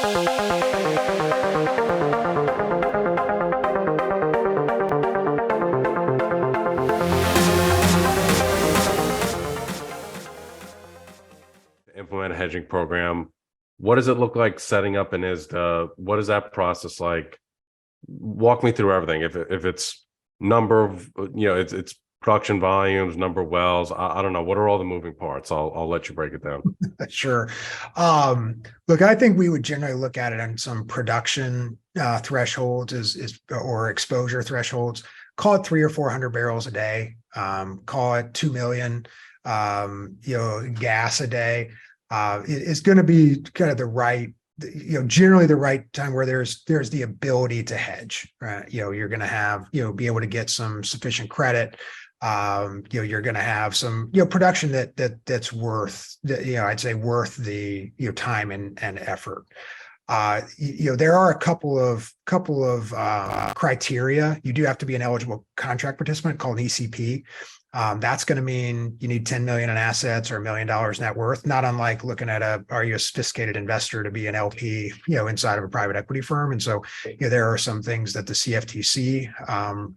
Implement a hedging program. What does it look like setting up an ISDA? What is that process like? Walk me through everything. If it's number of, it's production volumes, number of wells. I don't know. What are all the moving parts? I'll let you break it down. Sure. Look, I think we would generally look at it on some production thresholds or exposure thresholds. Call it 300 or 400 barrels a day. Call it 2 million, gas a day. It's going to be kind of the right, generally the right time where there's the ability to hedge, right? You're going to have, be able to get some sufficient credit. You're going to have some, production that's worth, I'd say worth the, time and effort. There are a couple of criteria. You do have to be an eligible contract participant called an ECP. That's going to mean you need 10 million in assets or $1 million net worth, not unlike looking at are you a sophisticated investor to be an LP, inside of a private equity firm. And so, there are some things that the CFTC,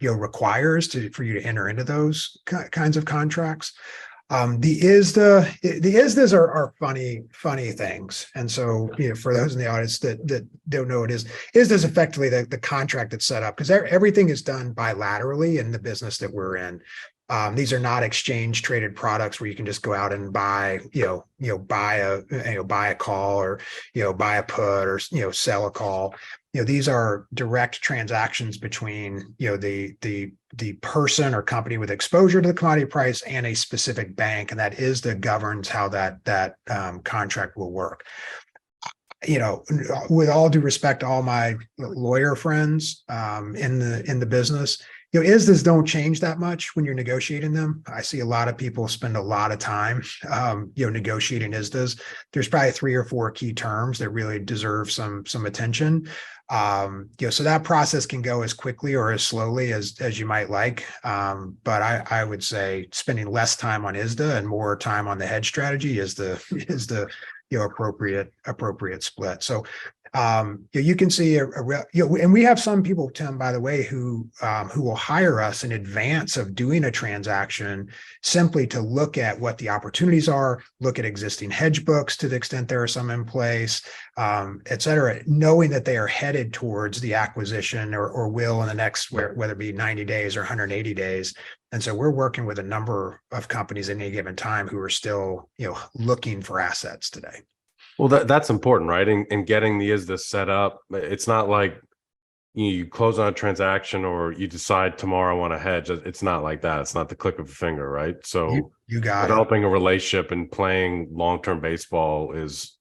requires for you to enter into those kinds of contracts. The ISDAs are funny things. And so, for those in the audience that don't know what ISDA is effectively the contract that's set up, because everything is done bilaterally in the business that we're in. These are not exchange traded products where you can just go out and buy a call or, buy a put or, sell a call. These are direct transactions between, the person or company with exposure to the commodity price and a specific bank. And that is that governs how that contract will work. With all due respect to all my lawyer friends in the business, ISDAs don't change that much when you're negotiating them. I see a lot of people spend a lot of time, negotiating ISDAs. There's probably 3 or 4 key terms that really deserve some attention. So that process can go as quickly or as slowly as you might like. But I would say spending less time on ISDA and more time on the hedge strategy is the appropriate split. So you can see and we have some people, Tim, by the way, who will hire us in advance of doing a transaction simply to look at what the opportunities are, look at existing hedge books to the extent there are some in place, et cetera, knowing that they are headed towards the acquisition or will in the next, whether it be 90 days or 180 days. And so we're working with a number of companies at any given time who are still, looking for assets today. Well, that's important, right? And getting the ISDA set up, it's not like you close on a transaction or you decide tomorrow I want to hedge. It's not like that. It's not the click of a finger, right? So you got developing a relationship and playing long-term baseball is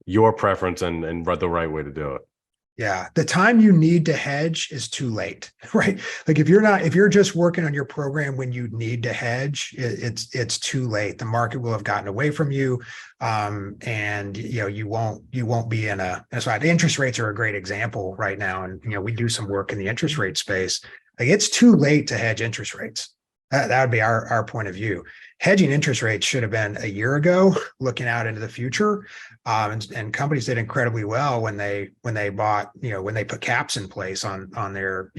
your preference and the right way to do it. Yeah. The time you need to hedge is too late, right? Like if you're just working on your program when you need to hedge, it's too late. The market will have gotten away from you. And you won't be in that's why the interest rates are a great example right now. And, we do some work in the interest rate space. Like it's too late to hedge interest rates. That would be our point of view. Hedging interest rates should have been a year ago, looking out into the future. And companies did incredibly well when they bought, when they put caps in place on their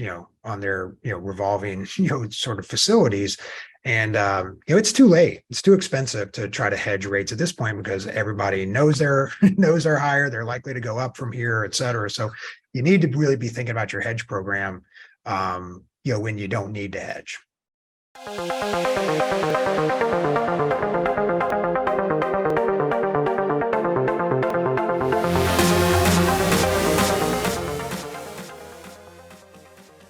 revolving, sort of facilities. And, it's too late. It's too expensive to try to hedge rates at this point because everybody knows they're higher. They're likely to go up from here, et cetera. So you need to really be thinking about your hedge program, when you don't need to hedge.